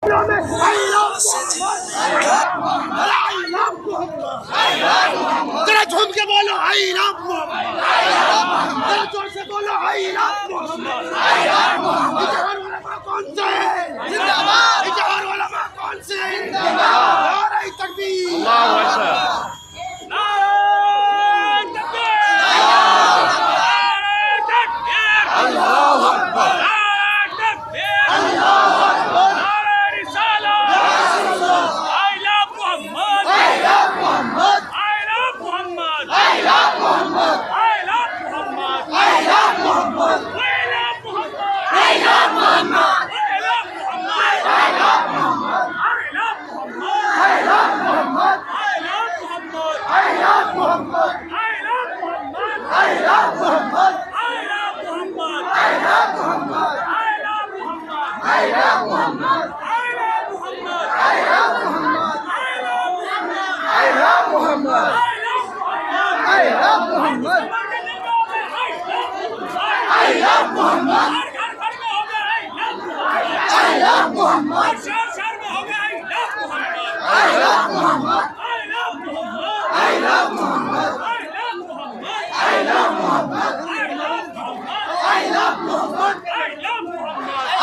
जरा झूम के बोलो आई लव मोहम्मद, जरा जोर से बोलो आई लव मोहम्मद। इजहार उलमा कौन से है? जिंदाबाद। इजहार उलमा कौन से है? जिंदाबाद। नारे तकबीर, Allahu Akbar.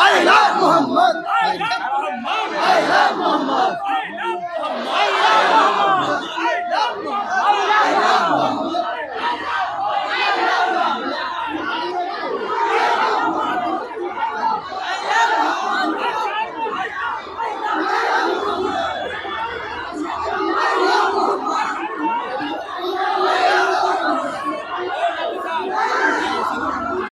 I love Muhammad.